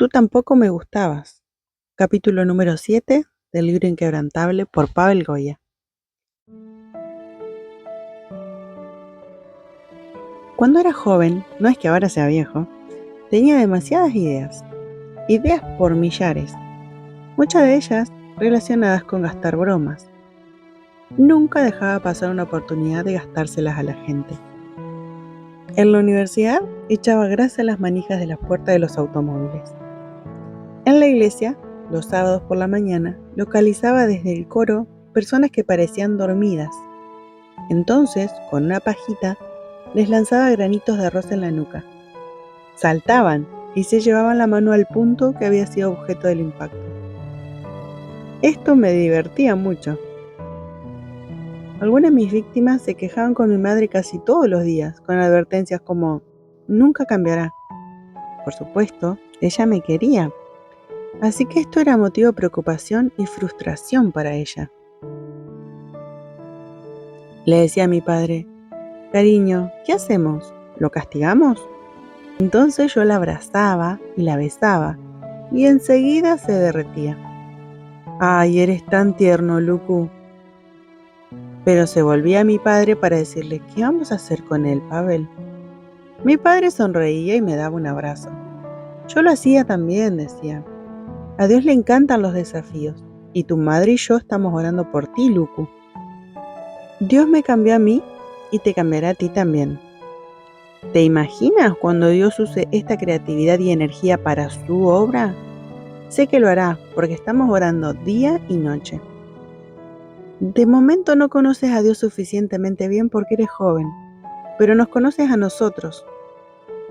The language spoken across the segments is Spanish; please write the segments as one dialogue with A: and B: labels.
A: Tú tampoco me gustabas. Capítulo número 7 del libro Inquebrantable por Pavel Goya. Cuando era joven, no es que ahora sea viejo, tenía demasiadas ideas. Ideas por millares. Muchas de ellas relacionadas con gastar bromas. Nunca dejaba pasar una oportunidad de gastárselas a la gente. En la universidad echaba grasa a las manijas de las puertas de los automóviles. En la iglesia, los sábados por la mañana, localizaba desde el coro personas que parecían dormidas. Entonces, con una pajita, les lanzaba granitos de arroz en la nuca. Saltaban y se llevaban la mano al punto que había sido objeto del impacto. Esto me divertía mucho. Algunas de mis víctimas se quejaban con mi madre casi todos los días, con advertencias como: nunca cambiará. Por supuesto, ella me quería. Así que esto era motivo de preocupación y frustración para ella. Le decía a mi padre: cariño, ¿qué hacemos? ¿Lo castigamos? Entonces yo la abrazaba y la besaba, y enseguida se derretía. ¡Ay, eres tan tierno, Luku! Pero se volvía a mi padre para decirle: ¿qué vamos a hacer con él, Pavel? Mi padre sonreía y me daba un abrazo. Yo lo hacía también, decía. A Dios le encantan los desafíos, y tu madre y yo estamos orando por ti, Luku. Dios me cambió a mí y te cambiará a ti también. ¿Te imaginas cuando Dios use esta creatividad y energía para su obra? Sé que lo hará, porque estamos orando día y noche. De momento no conoces a Dios suficientemente bien porque eres joven, pero nos conoces a nosotros.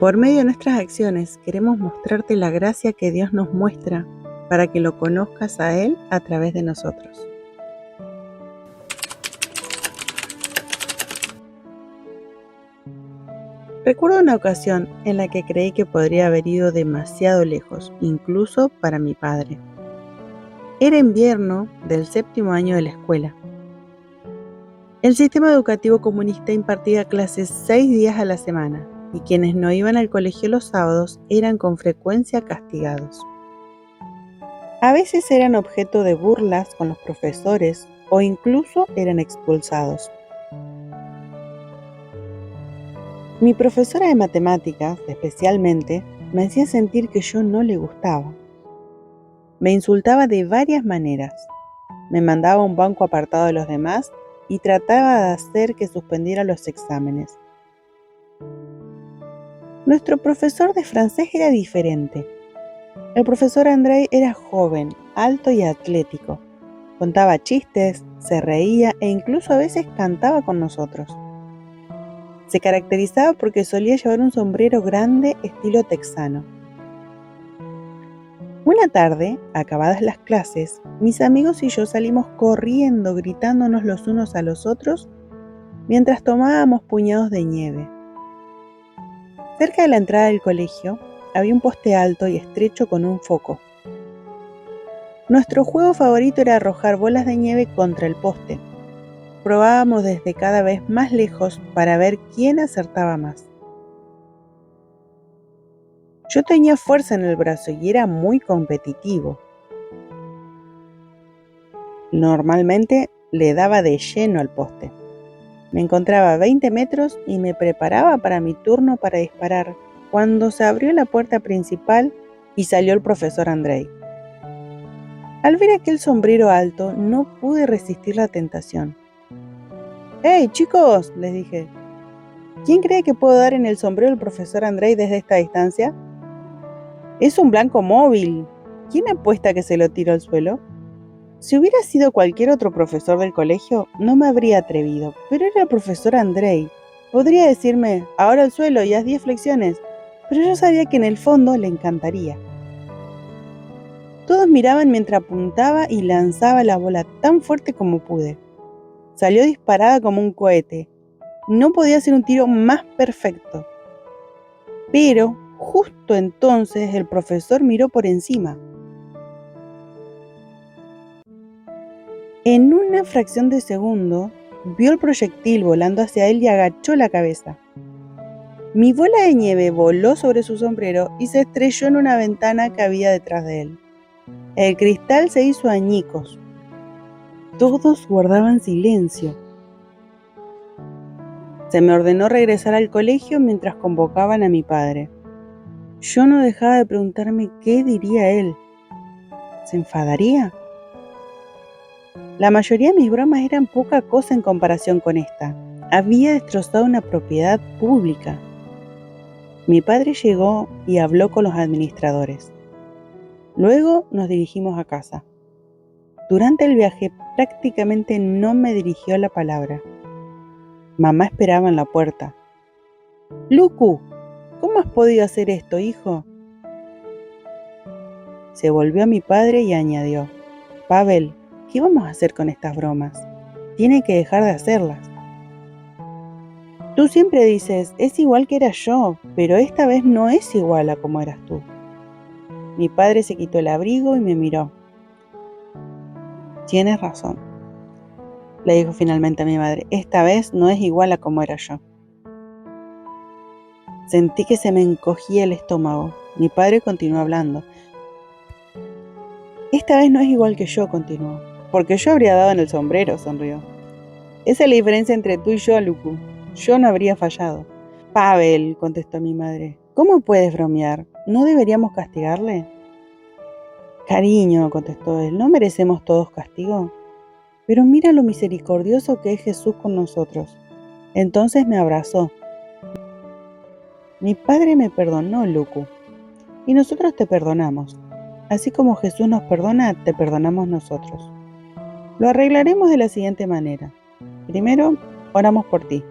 A: Por medio de nuestras acciones queremos mostrarte la gracia que Dios nos muestra para que lo conozcas a Él a través de nosotros. Recuerdo una ocasión en la que creí que podría haber ido demasiado lejos, incluso para mi padre. Era invierno del 7º año de la escuela. El sistema educativo comunista impartía clases 6 días a la semana, y quienes no iban al colegio los sábados eran con frecuencia castigados. A veces eran objeto de burlas con los profesores o incluso eran expulsados. Mi profesora de matemáticas, especialmente, me hacía sentir que yo no le gustaba. Me insultaba de varias maneras. Me mandaba a un banco apartado de los demás y trataba de hacer que suspendiera los exámenes. Nuestro profesor de francés era diferente. El profesor Andrei era joven, alto y atlético. Contaba chistes, se reía e incluso a veces cantaba con nosotros. Se caracterizaba porque solía llevar un sombrero grande estilo texano. Una tarde, acabadas las clases, mis amigos y yo salimos corriendo, gritándonos los unos a los otros, mientras tomábamos puñados de nieve. Cerca de la entrada del colegio había un poste alto y estrecho con un foco. Nuestro juego favorito era arrojar bolas de nieve contra el poste. Probábamos desde cada vez más lejos para ver quién acertaba más. Yo tenía fuerza en el brazo y era muy competitivo. Normalmente le daba de lleno al poste. Me encontraba a 20 metros y me preparaba para mi turno para disparar, cuando se abrió la puerta principal y salió el profesor Andrei. Al ver aquel sombrero alto, no pude resistir la tentación. ¡Hey, chicos!, les dije. ¿Quién cree que puedo dar en el sombrero del profesor Andrei desde esta distancia? Es un blanco móvil. ¿Quién apuesta que se lo tiro al suelo? Si hubiera sido cualquier otro profesor del colegio, no me habría atrevido, pero era el profesor Andrei. Podría decirme: ahora al suelo y haz 10 flexiones, pero yo sabía que en el fondo le encantaría. Todos miraban mientras apuntaba y lanzaba la bola tan fuerte como pude. Salió disparada como un cohete. No podía ser un tiro más perfecto. Pero justo entonces el profesor miró por encima. En una fracción de segundo, vio el proyectil volando hacia él y agachó la cabeza. Mi bola de nieve voló sobre su sombrero y se estrelló en una ventana que había detrás de él. El cristal se hizo añicos. Todos guardaban silencio. Se me ordenó regresar al colegio mientras convocaban a mi padre. Yo no dejaba de preguntarme qué diría él. ¿Se enfadaría? La mayoría de mis bromas eran poca cosa en comparación con esta. Había destrozado una propiedad pública. Mi padre llegó y habló con los administradores. Luego nos dirigimos a casa. Durante el viaje prácticamente no me dirigió la palabra. Mamá esperaba en la puerta. «Luku, ¿cómo has podido hacer esto, hijo?». Se volvió a mi padre y añadió: «Pavel, ¿qué vamos a hacer con estas bromas? Tiene que dejar de hacerlas. Tú siempre dices, es igual que era yo, pero esta vez no es igual a como eras tú». Mi padre se quitó el abrigo y me miró. «Tienes razón», le dijo finalmente a mi madre, «esta vez no es igual a como era yo». Sentí que se me encogía el estómago. Mi padre continuó hablando. «Esta vez no es igual que yo», continuó, «porque yo habría dado en el sombrero», sonrió. «Esa es la diferencia entre tú y yo, Luku. Yo no habría fallado». «Pavel», contestó mi madre, «¿cómo puedes bromear? ¿No deberíamos castigarle?». «Cariño», contestó él, «¿no merecemos todos castigo? Pero mira lo misericordioso que es Jesús con nosotros». Entonces me abrazó. «Mi padre me perdonó, Luku, y nosotros te perdonamos. Así como Jesús nos perdona, te perdonamos nosotros. Lo arreglaremos de la siguiente manera. Primero, oramos por ti.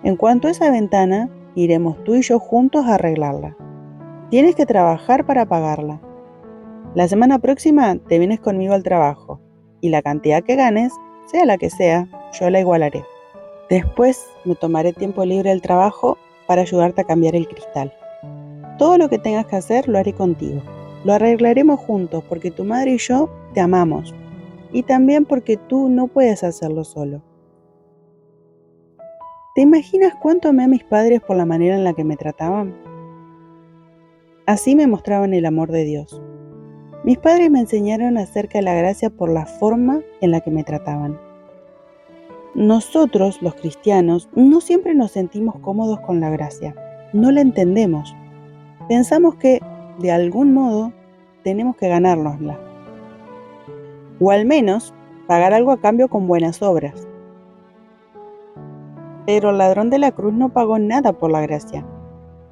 A: En cuanto a esa ventana, iremos tú y yo juntos a arreglarla. Tienes que trabajar para pagarla. La semana próxima te vienes conmigo al trabajo, y la cantidad que ganes, sea la que sea, yo la igualaré. Después me tomaré tiempo libre del trabajo para ayudarte a cambiar el cristal. Todo lo que tengas que hacer lo haré contigo. Lo arreglaremos juntos porque tu madre y yo te amamos, y también porque tú no puedes hacerlo solo. ¿Te imaginas cuánto amé a mis padres por la manera en la que me trataban? Así me mostraban el amor de Dios. Mis padres me enseñaron acerca de la gracia por la forma en la que me trataban. Nosotros, los cristianos, no siempre nos sentimos cómodos con la gracia. No la entendemos. Pensamos que, de algún modo, tenemos que ganárnosla. O al menos, pagar algo a cambio con buenas obras. Pero el ladrón de la cruz no pagó nada por la gracia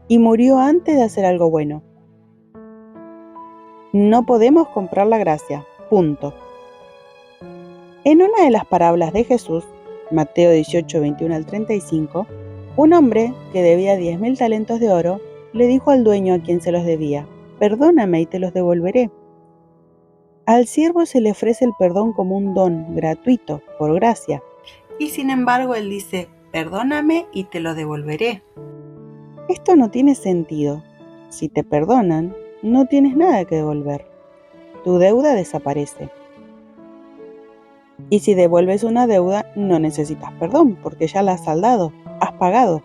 A: y murió antes de hacer algo bueno. No podemos comprar la gracia, punto. En una de las parábolas de Jesús, Mateo 18, 21 al 35, un hombre que debía 10.000 talentos de oro le dijo al dueño a quien se los debía: «Perdóname y te los devolveré». Al siervo se le ofrece el perdón como un don gratuito, por gracia. Y sin embargo él dice: «Perdóname y te lo devolveré». Esto no tiene sentido. Si te perdonan, no tienes nada que devolver. Tu deuda desaparece. Y si devuelves una deuda, no necesitas perdón, porque ya la has saldado, has pagado.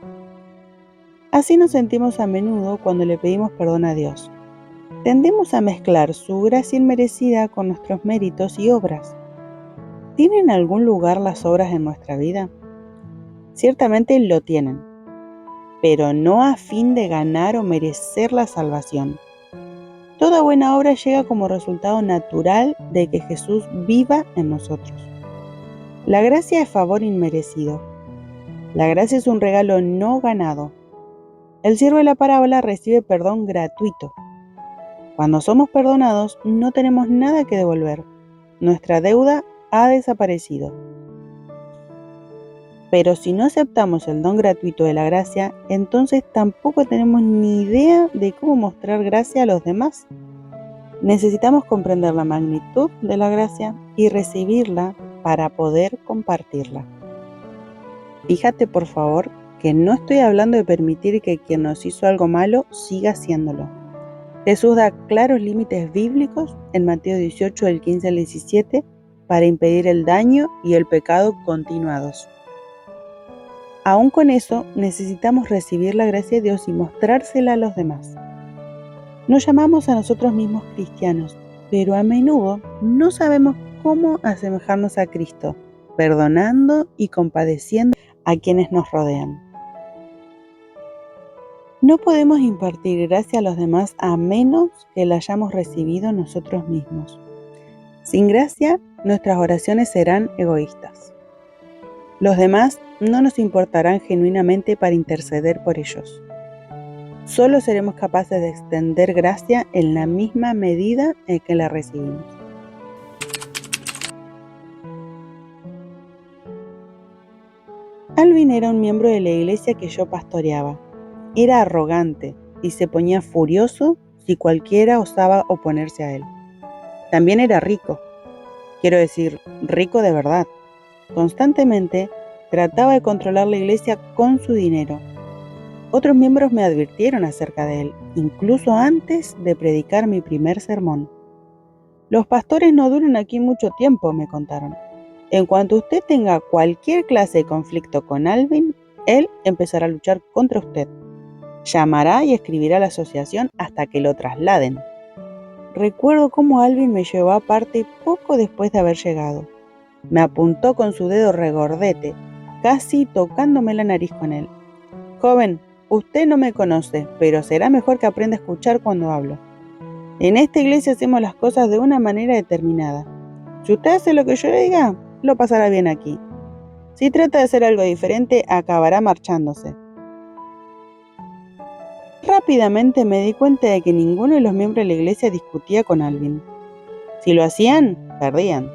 A: Así nos sentimos a menudo cuando le pedimos perdón a Dios. Tendemos a mezclar su gracia inmerecida con nuestros méritos y obras. ¿Tienen algún lugar las obras en nuestra vida? Ciertamente lo tienen, pero no a fin de ganar o merecer la salvación. Toda buena obra llega como resultado natural de que Jesús viva en nosotros. La gracia es favor inmerecido. La gracia es un regalo no ganado. El siervo de la parábola recibe perdón gratuito. Cuando somos perdonados, no tenemos nada que devolver. Nuestra deuda ha desaparecido. Pero si no aceptamos el don gratuito de la gracia, entonces tampoco tenemos ni idea de cómo mostrar gracia a los demás. Necesitamos comprender la magnitud de la gracia y recibirla para poder compartirla. Fíjate, por favor, que no estoy hablando de permitir que quien nos hizo algo malo siga haciéndolo. Jesús da claros límites bíblicos en Mateo 18, del 15 al 17, para impedir el daño y el pecado continuados. Aún con eso, necesitamos recibir la gracia de Dios y mostrársela a los demás. Nos llamamos a nosotros mismos cristianos, pero a menudo no sabemos cómo asemejarnos a Cristo, perdonando y compadeciendo a quienes nos rodean. No podemos impartir gracia a los demás a menos que la hayamos recibido nosotros mismos. Sin gracia, nuestras oraciones serán egoístas. Los demás no nos importarán genuinamente para interceder por ellos. Solo seremos capaces de extender gracia en la misma medida en que la recibimos. Alvin era un miembro de la iglesia que yo pastoreaba. Era arrogante y se ponía furioso si cualquiera osaba oponerse a él. También era rico, quiero decir, rico de verdad. Constantemente trataba de controlar la iglesia con su dinero. Otros miembros me advirtieron acerca de él, incluso antes de predicar mi primer sermón. Los pastores no duran aquí mucho tiempo, me contaron. En cuanto usted tenga cualquier clase de conflicto con Alvin, él empezará a luchar contra usted. Llamará y escribirá a la asociación hasta que lo trasladen. Recuerdo cómo Alvin me llevó aparte poco después de haber llegado. Me apuntó con su dedo regordete, casi tocándome la nariz con él. Joven, usted no me conoce, pero será mejor que aprenda a escuchar cuando hablo. En esta iglesia hacemos las cosas de una manera determinada. Si usted hace lo que yo le diga, lo pasará bien aquí. Si trata de hacer algo diferente, acabará marchándose. Rápidamente me di cuenta de que ninguno de los miembros de la iglesia discutía con Alvin. Si lo hacían, perdían.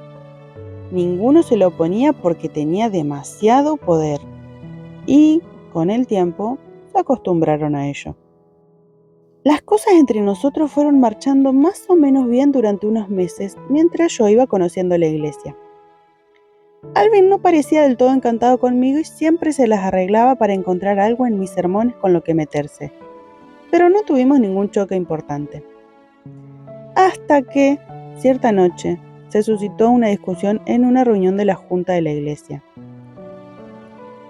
A: Ninguno se lo oponía porque tenía demasiado poder. Y, con el tiempo, se acostumbraron a ello. Las cosas entre nosotros fueron marchando más o menos bien durante unos meses mientras yo iba conociendo la iglesia. Alvin no parecía del todo encantado conmigo y siempre se las arreglaba para encontrar algo en mis sermones con lo que meterse. Pero no tuvimos ningún choque importante. Hasta que, cierta noche, se suscitó una discusión en una reunión de la junta de la iglesia.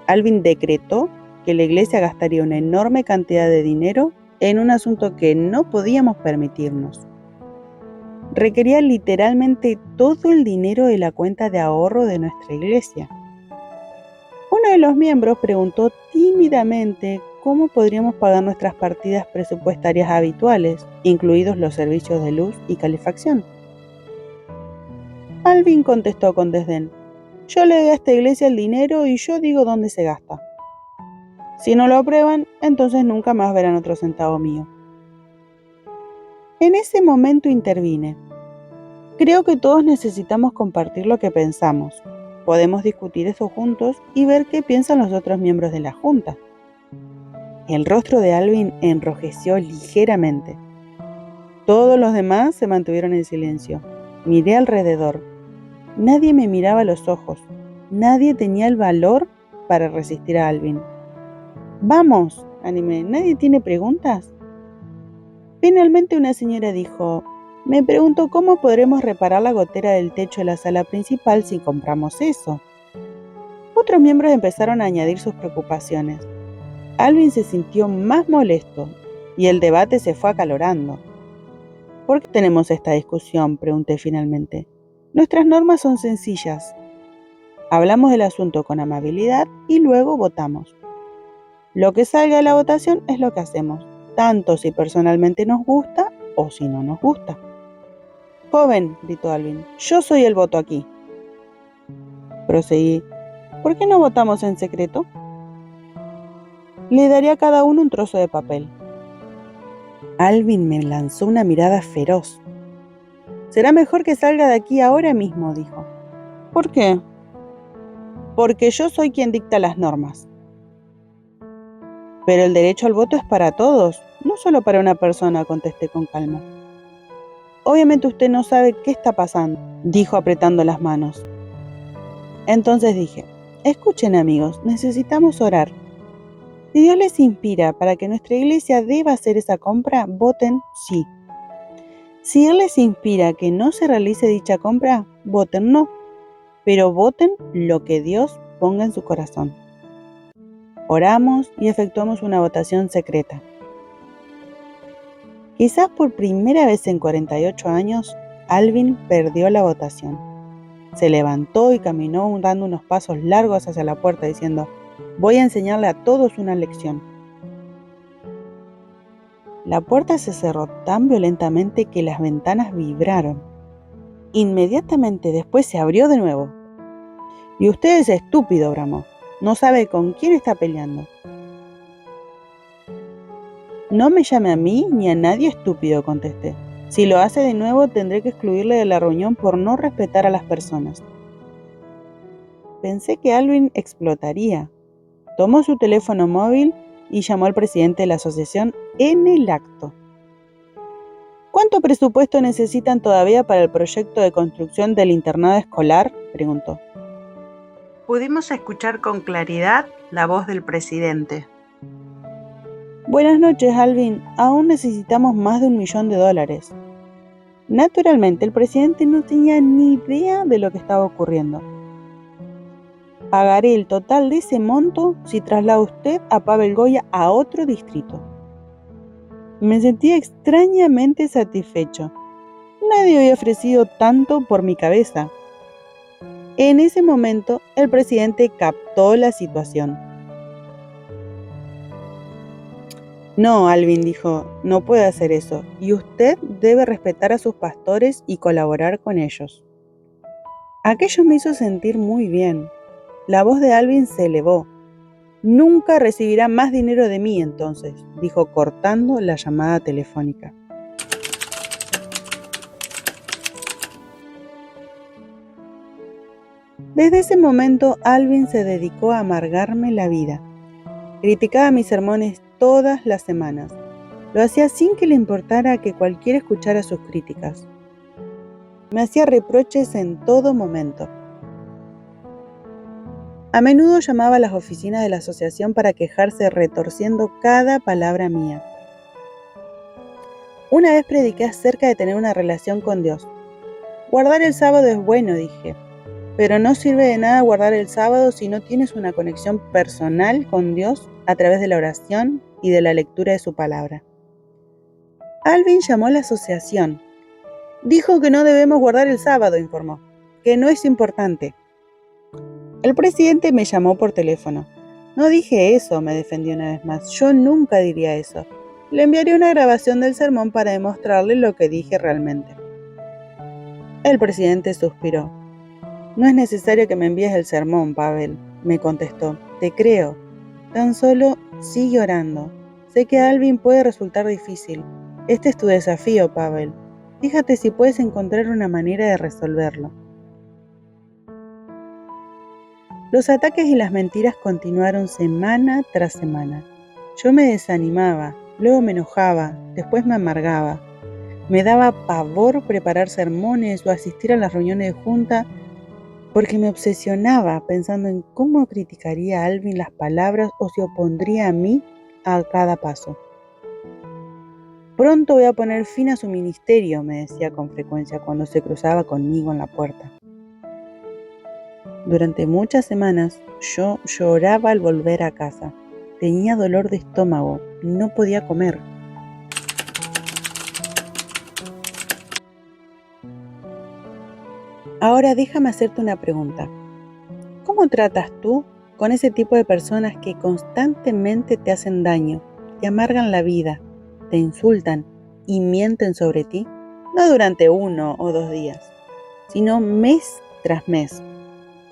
A: Alvin decretó que la iglesia gastaría una enorme cantidad de dinero en un asunto que no podíamos permitirnos. Requería literalmente todo el dinero de la cuenta de ahorro de nuestra iglesia. Uno de los miembros preguntó tímidamente cómo podríamos pagar nuestras partidas presupuestarias habituales, incluidos los servicios de luz y calefacción. Alvin contestó con desdén: yo le doy a esta iglesia el dinero y yo digo dónde se gasta. Si no lo aprueban, entonces nunca más verán otro centavo mío. En ese momento intervine. Creo que todos necesitamos compartir lo que pensamos. Podemos discutir eso juntos y ver qué piensan los otros miembros de la junta. El rostro de Alvin enrojeció ligeramente. Todos los demás se mantuvieron en silencio. Miré alrededor. Nadie me miraba a los ojos. Nadie tenía el valor para resistir a Alvin. Vamos, animé. ¿Nadie tiene preguntas? Finalmente una señora dijo: me pregunto cómo podremos reparar la gotera del techo de la sala principal si compramos eso. Otros miembros empezaron a añadir sus preocupaciones. Alvin se sintió más molesto y el debate se fue acalorando. ¿Por qué tenemos esta discusión?, pregunté finalmente. Nuestras normas son sencillas. Hablamos del asunto con amabilidad y luego votamos. Lo que salga de la votación es lo que hacemos, tanto si personalmente nos gusta o si no nos gusta. Joven, gritó Alvin, yo soy el voto aquí. Proseguí. ¿Por qué no votamos en secreto? Le daría a cada uno un trozo de papel. Alvin me lanzó una mirada feroz. Será mejor que salga de aquí ahora mismo, dijo. ¿Por qué? Porque yo soy quien dicta las normas. Pero el derecho al voto es para todos, no solo para una persona, contesté con calma. Obviamente usted no sabe qué está pasando, dijo apretando las manos. Entonces dije: escuchen amigos, necesitamos orar. Si Dios les inspira para que nuestra iglesia deba hacer esa compra, voten sí. Si Él les inspira que no se realice dicha compra, voten no. Pero voten lo que Dios ponga en su corazón. Oramos y efectuamos una votación secreta. Quizás por primera vez en 48 años, Alvin perdió la votación. Se levantó y caminó dando unos pasos largos hacia la puerta diciendo: «Voy a enseñarle a todos una lección». La puerta se cerró tan violentamente que las ventanas vibraron. Inmediatamente después se abrió de nuevo. «Y usted es estúpido», bramó. «No sabe con quién está peleando». «No me llame a mí ni a nadie estúpido», contesté. «Si lo hace de nuevo tendré que excluirle de la reunión por no respetar a las personas». Pensé que Alvin explotaría. Tomó su teléfono móvil y llamó al presidente de la asociación en el acto. «¿Cuánto presupuesto necesitan todavía para el proyecto de construcción del internado escolar?», preguntó. Pudimos escuchar con claridad la voz del presidente. «Buenas noches, Alvin. Aún necesitamos más de $1 millón». Naturalmente, el presidente no tenía ni idea de lo que estaba ocurriendo. «Pagaré el total de ese monto si traslada usted a Pavel Goya a otro distrito». Me sentí extrañamente satisfecho. Nadie había ofrecido tanto por mi cabeza. En ese momento, el presidente captó la situación. «No, Alvin», dijo, «no puede hacer eso, y usted debe respetar a sus pastores y colaborar con ellos». Aquello me hizo sentir muy bien. La voz de Alvin se elevó. «Nunca recibirá más dinero de mí entonces», dijo cortando la llamada telefónica. Desde ese momento, Alvin se dedicó a amargarme la vida. Criticaba mis sermones todas las semanas. Lo hacía sin que le importara que cualquiera escuchara sus críticas. Me hacía reproches en todo momento. A menudo llamaba a las oficinas de la asociación para quejarse retorciendo cada palabra mía. Una vez prediqué acerca de tener una relación con Dios. «Guardar el sábado es bueno», dije, «pero no sirve de nada guardar el sábado si no tienes una conexión personal con Dios a través de la oración y de la lectura de su palabra». Alvin llamó a la asociación. «Dijo que no debemos guardar el sábado», informó, «que no es importante». El presidente me llamó por teléfono. «No dije eso», me defendió una vez más. «Yo nunca diría eso. Le enviaré una grabación del sermón para demostrarle lo que dije realmente». El presidente suspiró. «No es necesario que me envíes el sermón, Pavel», me contestó. «Te creo. Tan solo sigue orando. Sé que Alvin puede resultar difícil. Este es tu desafío, Pavel. Fíjate si puedes encontrar una manera de resolverlo». Los ataques y las mentiras continuaron semana tras semana. Yo me desanimaba, luego me enojaba, después me amargaba. Me daba pavor preparar sermones o asistir a las reuniones de junta porque me obsesionaba pensando en cómo criticaría a Alvin las palabras o se opondría a mí a cada paso. «Pronto voy a poner fin a su ministerio», me decía con frecuencia cuando se cruzaba conmigo en la puerta. Durante muchas semanas yo lloraba al volver a casa. Tenía dolor de estómago y no podía comer. Ahora déjame hacerte una pregunta. ¿Cómo tratas tú con ese tipo de personas que constantemente te hacen daño, te amargan la vida, te insultan y mienten sobre ti? No durante 1 o 2 días, sino mes tras mes.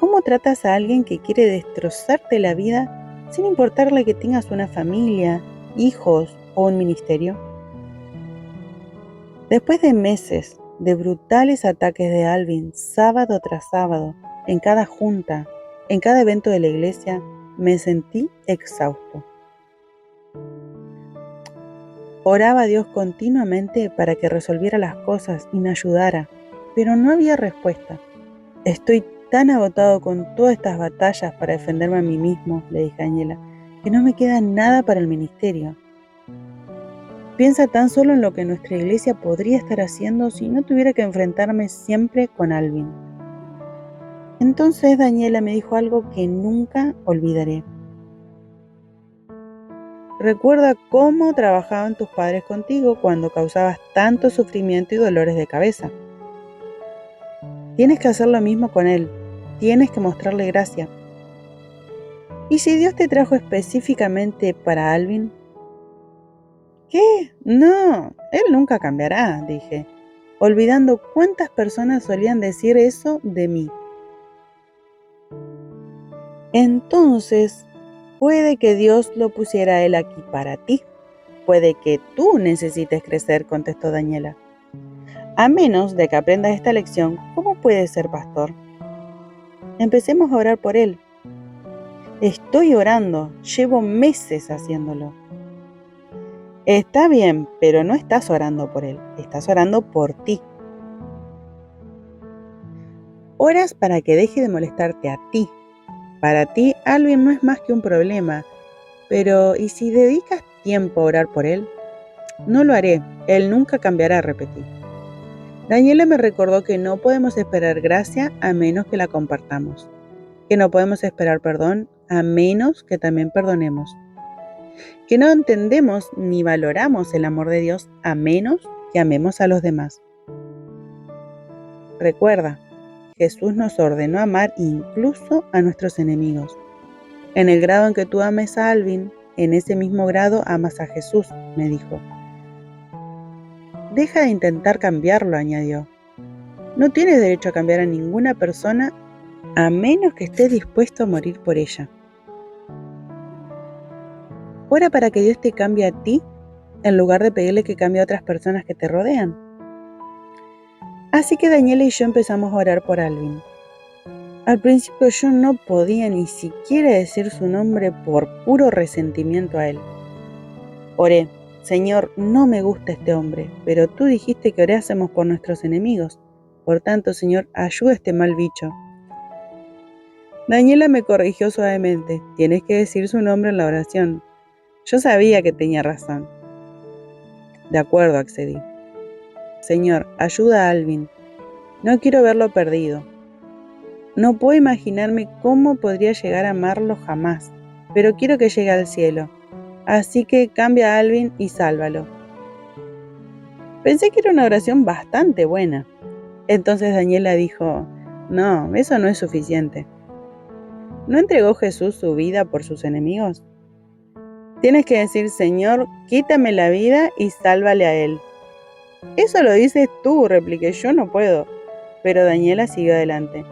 A: ¿Cómo tratas a alguien que quiere destrozarte la vida sin importarle que tengas una familia, hijos o un ministerio? Después de meses de brutales ataques de Alvin, sábado tras sábado, en cada junta, en cada evento de la iglesia, me sentí exhausto. Oraba a Dios continuamente para que resolviera las cosas y me ayudara, pero no había respuesta. «Estoy tan agotado con todas estas batallas para defenderme a mí mismo», le dije a Ángela, «que no me queda nada para el ministerio. Piensa tan solo en lo que nuestra iglesia podría estar haciendo si no tuviera que enfrentarme siempre con Alvin». Entonces Daniela me dijo algo que nunca olvidaré. Recuerda cómo trabajaban tus padres contigo cuando causabas tanto sufrimiento y dolores de cabeza. Tienes que hacer lo mismo con él. Tienes que mostrarle gracia. ¿Y si Dios te trajo específicamente para Alvin? ¿Qué? No, él nunca cambiará, dije, olvidando cuántas personas solían decir eso de mí. Entonces, puede que Dios lo pusiera a él aquí para ti. Puede que tú necesites crecer, contestó Daniela. A menos de que aprendas esta lección, ¿cómo puedes ser pastor? Empecemos a orar por él. Estoy orando, llevo meses haciéndolo. Está bien, pero no estás orando por él, estás orando por ti. Oras para que deje de molestarte a ti. Para ti, Alvin no es más que un problema, pero ¿y si dedicas tiempo a orar por él? No lo haré, él nunca cambiará, repetí. Daniela me recordó que no podemos esperar gracia a menos que la compartamos, que no podemos esperar perdón a menos que también perdonemos, que no entendemos ni valoramos el amor de Dios a menos que amemos a los demás. Recuerda, Jesús nos ordenó amar incluso a nuestros enemigos. En el grado en que tú ames a Alvin, en ese mismo grado amas a Jesús, me dijo. Deja de intentar cambiarlo, añadió. No tienes derecho a cambiar a ninguna persona a menos que estés dispuesto a morir por ella. Ora para que Dios te cambie a ti en lugar de pedirle que cambie a otras personas que te rodean. Así que Daniela y yo empezamos a orar por Alvin. Al principio yo no podía ni siquiera decir su nombre por puro resentimiento a él. Oré, Señor, no me gusta este hombre, pero tú dijiste que orásemos por nuestros enemigos. Por tanto, Señor, ayuda a este mal bicho. Daniela me corrigió suavemente. Tienes que decir su nombre en la oración. Yo sabía que tenía razón. De acuerdo, accedí. Señor, ayuda a Alvin. No quiero verlo perdido. No puedo imaginarme cómo podría llegar a amarlo jamás, pero quiero que llegue al cielo. Así que cambia a Alvin y sálvalo. Pensé que era una oración bastante buena. Entonces Daniela dijo, no, eso no es suficiente. ¿No entregó Jesús su vida por sus enemigos? Tienes que decir, Señor, quítame la vida y sálvale a él. Eso lo dices tú, repliqué, yo no puedo. Pero Daniela siguió adelante.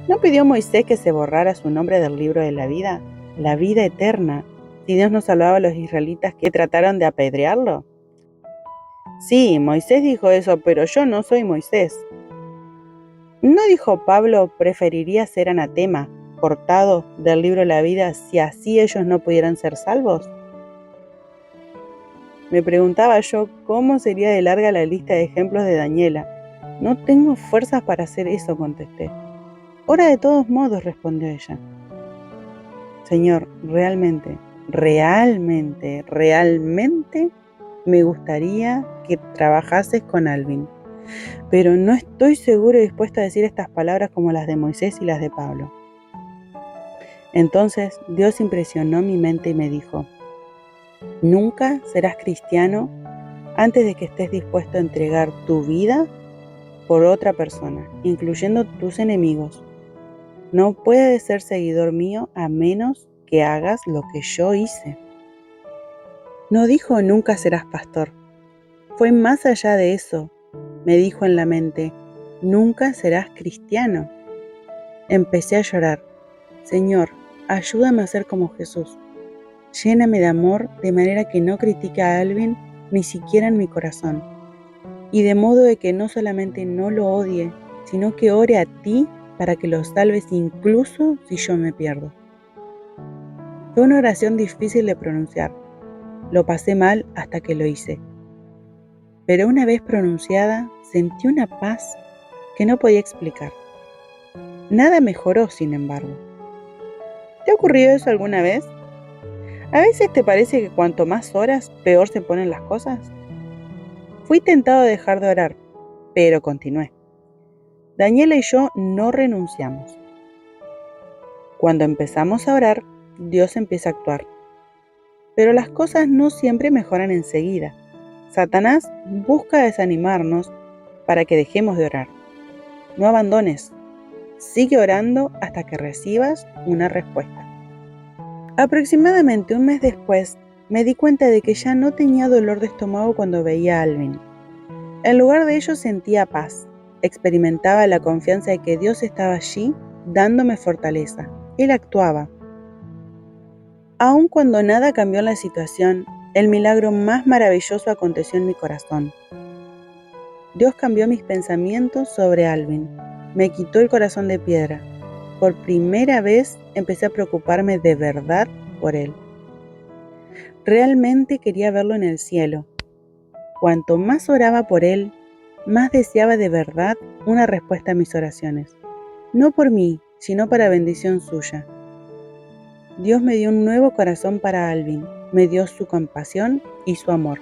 A: ¿No pidió Moisés que se borrara su nombre del libro de la vida eterna, si Dios no salvaba a los israelitas que trataron de apedrearlo? Sí, Moisés dijo eso, pero yo no soy Moisés. ¿No dijo Pablo preferiría ser anatema, cortado del libro de la vida, si así ellos no pudieran ser salvos? Me preguntaba yo cómo sería de larga la lista de ejemplos de Daniela. No tengo fuerzas para hacer eso, contesté. Ora de todos modos, respondió ella. Señor, realmente me gustaría que trabajases con Alvin, pero no estoy seguro y dispuesta a decir estas palabras como las de Moisés y las de Pablo. Entonces Dios impresionó mi mente y me dijo, nunca serás cristiano antes de que estés dispuesto a entregar tu vida por otra persona, incluyendo tus enemigos. No puedes ser seguidor mío a menos que hagas lo que yo hice. No dijo nunca serás pastor. Fue más allá de eso. Me dijo en la mente, nunca serás cristiano. Empecé a llorar. Señor, ayúdame a ser como Jesús. Lléname de amor de manera que no critique a Alvin ni siquiera en mi corazón. Y de modo de que no solamente no lo odie, sino que ore a ti para que lo salves incluso si yo me pierdo. Fue una oración difícil de pronunciar. Lo pasé mal hasta que lo hice. Pero una vez pronunciada, sentí una paz que no podía explicar. Nada mejoró, sin embargo. ¿Te ha ocurrido eso alguna vez? ¿A veces te parece que cuanto más oras, peor se ponen las cosas? Fui tentado a dejar de orar, pero continué. Daniela y yo no renunciamos. Cuando empezamos a orar, Dios empieza a actuar. Pero las cosas no siempre mejoran enseguida. Satanás busca desanimarnos para que dejemos de orar. No abandones. Sigue orando hasta que recibas una respuesta. Aproximadamente un mes después, me di cuenta de que ya no tenía dolor de estómago cuando veía a Alvin. En lugar de ello sentía paz. Experimentaba la confianza de que Dios estaba allí dándome fortaleza. Él actuaba. Aun cuando nada cambió en la situación, el milagro más maravilloso aconteció en mi corazón. Dios cambió mis pensamientos sobre Alvin. Me quitó el corazón de piedra. Por primera vez empecé a preocuparme de verdad por él. Realmente quería verlo en el cielo. Cuanto más oraba por él, más deseaba de verdad una respuesta a mis oraciones. No por mí, sino para bendición suya. Dios me dio un nuevo corazón para Alvin. Me dio su compasión y su amor.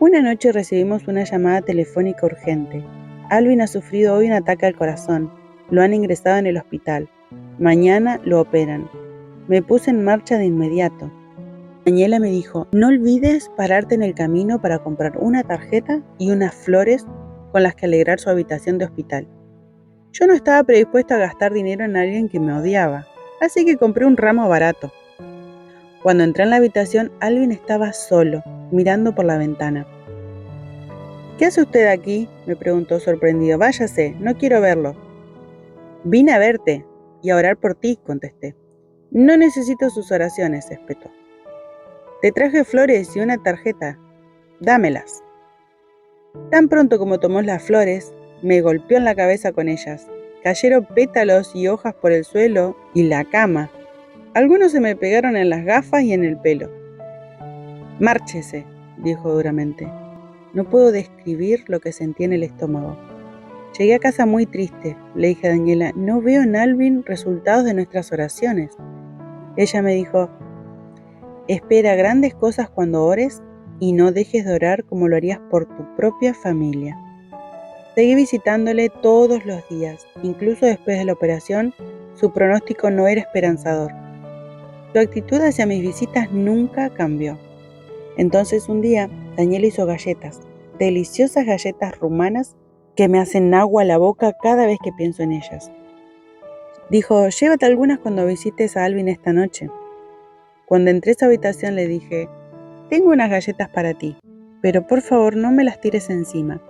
A: Una noche recibimos una llamada telefónica urgente. Alvin ha sufrido hoy un ataque al corazón. Lo han ingresado en el hospital. Mañana lo operan. Me puse en marcha de inmediato. Daniela me dijo, no olvides pararte en el camino para comprar una tarjeta y unas flores con las que alegrar su habitación de hospital. Yo no estaba predispuesta a gastar dinero en alguien que me odiaba, así que compré un ramo barato. Cuando entré en la habitación, Alvin estaba solo, mirando por la ventana. ¿Qué hace usted aquí?, me preguntó sorprendido. Váyase, no quiero verlo. Vine a verte y a orar por ti, contesté. No necesito sus oraciones, espetó. Te traje flores y una tarjeta. Dámelas. Tan pronto como tomó las flores, me golpeó en la cabeza con ellas. Cayeron pétalos y hojas por el suelo y la cama. Algunos se me pegaron en las gafas y en el pelo. Márchese, dijo duramente. No puedo describir lo que sentí en el estómago. Llegué a casa muy triste. Le dije a Daniela, no veo en Alvin resultados de nuestras oraciones. Ella me dijo, espera grandes cosas cuando ores y no dejes de orar como lo harías por tu propia familia. Seguí visitándole todos los días. Incluso después de la operación, su pronóstico no era esperanzador. Su actitud hacia mis visitas nunca cambió. Entonces un día, Daniela hizo galletas, deliciosas galletas rumanas que me hacen agua a la boca cada vez que pienso en ellas. Dijo, llévate algunas cuando visites a Alvin esta noche. Cuando entré a su habitación le dije, tengo unas galletas para ti, pero por favor no me las tires encima.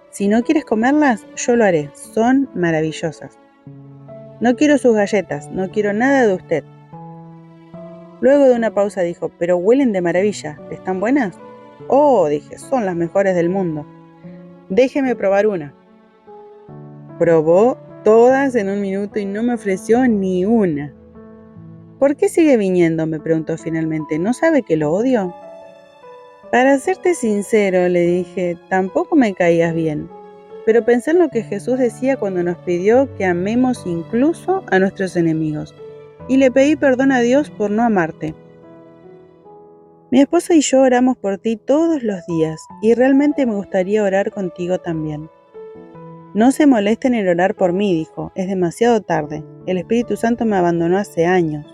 A: Si no quieres comerlas, yo lo haré, son maravillosas. No quiero sus galletas, no quiero nada de usted. Luego de una pausa dijo, pero huelen de maravilla, ¿están buenas? Oh, dije, son las mejores del mundo. Déjeme probar una. Probó todas en un minuto y no me ofreció ni una. ¿Por qué sigue viniendo?, me preguntó finalmente. ¿No sabe que lo odio? Para serte sincero, le dije, tampoco me caías bien. Pero pensé en lo que Jesús decía cuando nos pidió que amemos incluso a nuestros enemigos. Y le pedí perdón a Dios por no amarte. Mi esposa y yo oramos por ti todos los días y realmente me gustaría orar contigo también. No se molesten en orar por mí, dijo, es demasiado tarde. El Espíritu Santo me abandonó hace años.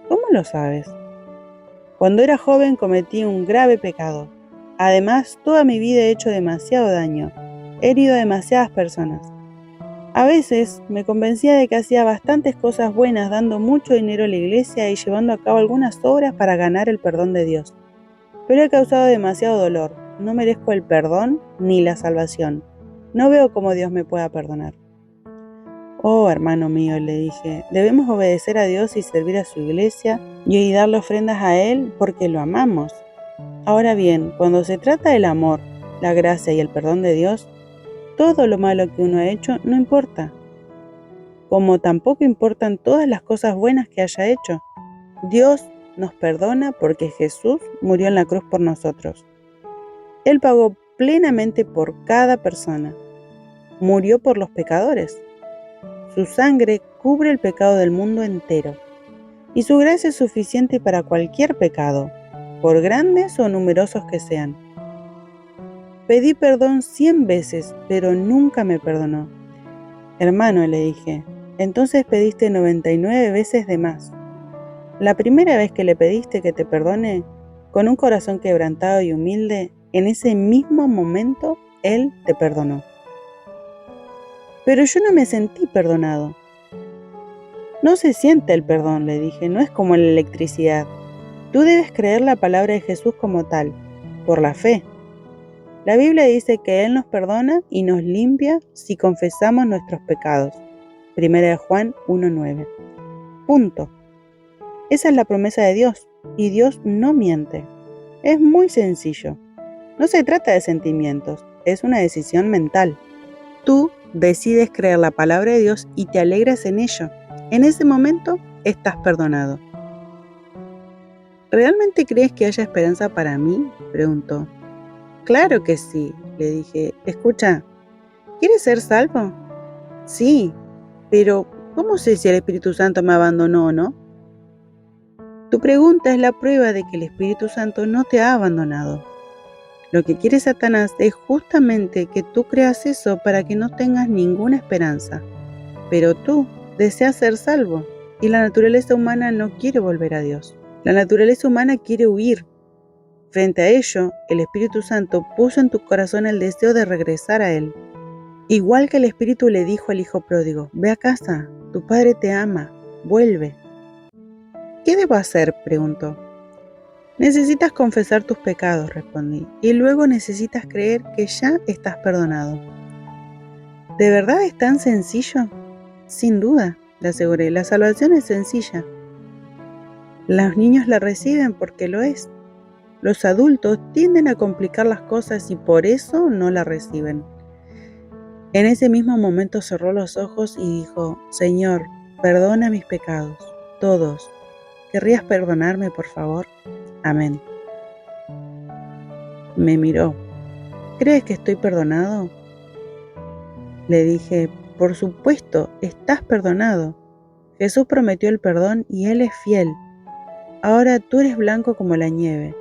A: ¿Cómo lo sabes? Cuando era joven cometí un grave pecado. Además, toda mi vida he hecho demasiado daño. He herido a demasiadas personas. A veces me convencía de que hacía bastantes cosas buenas dando mucho dinero a la iglesia y llevando a cabo algunas obras para ganar el perdón de Dios. Pero he causado demasiado dolor. No merezco el perdón ni la salvación. No veo cómo Dios me pueda perdonar. Oh, hermano mío, le dije, debemos obedecer a Dios y servir a su iglesia y darle ofrendas a Él porque lo amamos. Ahora bien, cuando se trata del amor, la gracia y el perdón de Dios, todo lo malo que uno ha hecho no importa. Como tampoco importan todas las cosas buenas que haya hecho. Dios nos perdona porque Jesús murió en la cruz por nosotros. Él pagó plenamente por cada persona. Murió por los pecadores. Su sangre cubre el pecado del mundo entero. Y su gracia es suficiente para cualquier pecado, por grandes o numerosos que sean. Pedí perdón 100 veces, pero nunca me perdonó. Hermano, le dije, entonces pediste 99 veces de más. La primera vez que le pediste que te perdone, con un corazón quebrantado y humilde, en ese mismo momento Él te perdonó. Pero yo no me sentí perdonado. No se siente el perdón, le dije, no es como la electricidad. Tú debes creer la palabra de Jesús como tal, por la fe. La Biblia dice que Él nos perdona y nos limpia si confesamos nuestros pecados. 1 Juan 1:9. Punto. Esa es la promesa de Dios, y Dios no miente. Es muy sencillo. No se trata de sentimientos, es una decisión mental. Tú decides creer la palabra de Dios y te alegras en ello. En ese momento estás perdonado. ¿Realmente crees que haya esperanza para mí?, preguntó. Claro que sí, le dije. Escucha, ¿quieres ser salvo? Sí, pero ¿cómo sé si el Espíritu Santo me abandonó o no? Tu pregunta es la prueba de que el Espíritu Santo no te ha abandonado. Lo que quiere Satanás es justamente que tú creas eso para que no tengas ninguna esperanza. Pero tú deseas ser salvo y la naturaleza humana no quiere volver a Dios. La naturaleza humana quiere huir. Frente a ello, el Espíritu Santo puso en tu corazón el deseo de regresar a Él. Igual que el Espíritu le dijo al hijo pródigo, ve a casa, tu padre te ama, vuelve. ¿Qué debo hacer?, preguntó. Necesitas confesar tus pecados, respondí, y luego necesitas creer que ya estás perdonado. ¿De verdad es tan sencillo? Sin duda, le aseguré, la salvación es sencilla. Los niños la reciben porque lo es. Los adultos tienden a complicar las cosas y por eso no la reciben. En ese mismo momento cerró los ojos y dijo, Señor, perdona mis pecados, todos. ¿Querrías perdonarme, por favor? Amén. Me miró. ¿Crees que estoy perdonado? Le dije, por supuesto, estás perdonado. Jesús prometió el perdón y Él es fiel. Ahora tú eres blanco como la nieve.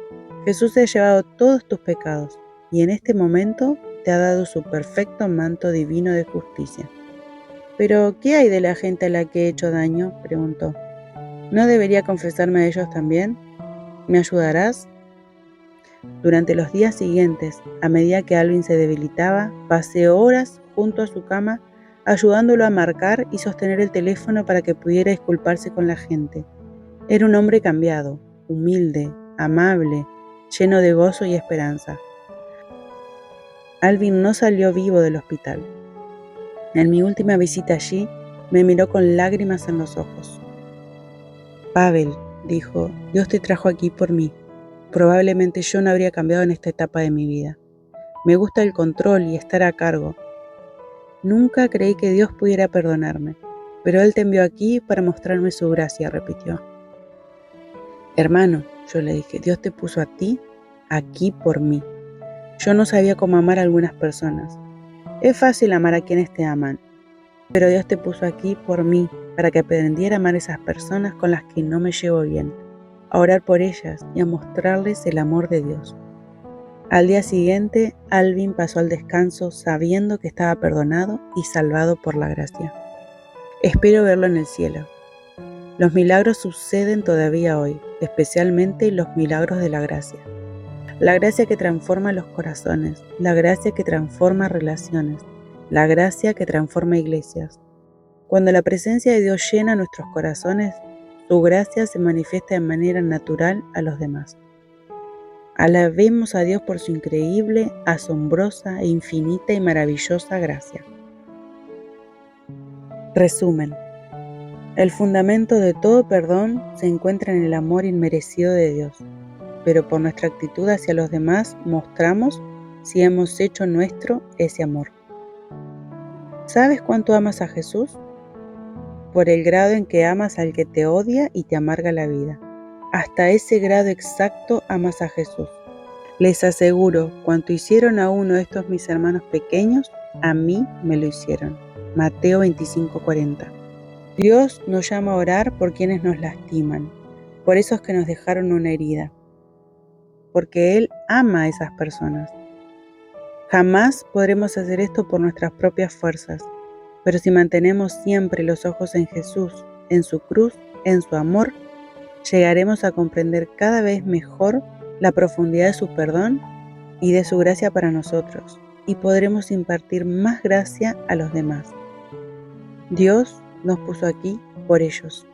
A: Jesús ha llevado todos tus pecados y en este momento te ha dado su perfecto manto divino de justicia. ¿Pero qué hay de la gente a la que he hecho daño?, preguntó. ¿No debería confesarme a ellos también? ¿Me ayudarás? Durante los días siguientes, a medida que Alvin se debilitaba, pasé horas junto a su cama, ayudándolo a marcar y sostener el teléfono para que pudiera disculparse con la gente. Era un hombre cambiado, humilde, amable, lleno de gozo y esperanza. Alvin no salió vivo del hospital. En mi última visita allí, me miró con lágrimas en los ojos. Pavel, dijo, Dios te trajo aquí por mí. Probablemente yo no habría cambiado en esta etapa de mi vida. Me gusta el control y estar a cargo. Nunca creí que Dios pudiera perdonarme, pero Él te envió aquí para mostrarme su gracia, repitió. Hermano, yo le dije, Dios te puso a ti aquí por mí. Yo no sabía cómo amar a algunas personas. Es fácil amar a quienes te aman, pero Dios te puso aquí por mí para que aprendiera a amar a esas personas con las que no me llevo bien, a orar por ellas y a mostrarles el amor de Dios. Al día siguiente, Alvin pasó al descanso sabiendo que estaba perdonado y salvado por la gracia. Espero verlo en el cielo. Los milagros suceden todavía hoy, especialmente los milagros de la gracia. La gracia que transforma los corazones, la gracia que transforma relaciones, la gracia que transforma iglesias. Cuando la presencia de Dios llena nuestros corazones, su gracia se manifiesta de manera natural a los demás. Alabemos a Dios por su increíble, asombrosa e infinita y maravillosa gracia. Resumen. El fundamento de todo perdón se encuentra en el amor inmerecido de Dios, pero por nuestra actitud hacia los demás mostramos si hemos hecho nuestro ese amor. ¿Sabes cuánto amas a Jesús? Por el grado en que amas al que te odia y te amarga la vida. Hasta ese grado exacto amas a Jesús. Les aseguro, cuanto hicieron a uno de estos mis hermanos pequeños, a mí me lo hicieron. Mateo 25:40. Dios nos llama a orar por quienes nos lastiman, por esos que nos dejaron una herida, porque Él ama a esas personas. Jamás podremos hacer esto por nuestras propias fuerzas, pero si mantenemos siempre los ojos en Jesús, en su cruz, en su amor, llegaremos a comprender cada vez mejor la profundidad de su perdón y de su gracia para nosotros, y podremos impartir más gracia a los demás. Dios nos puso aquí por ellos.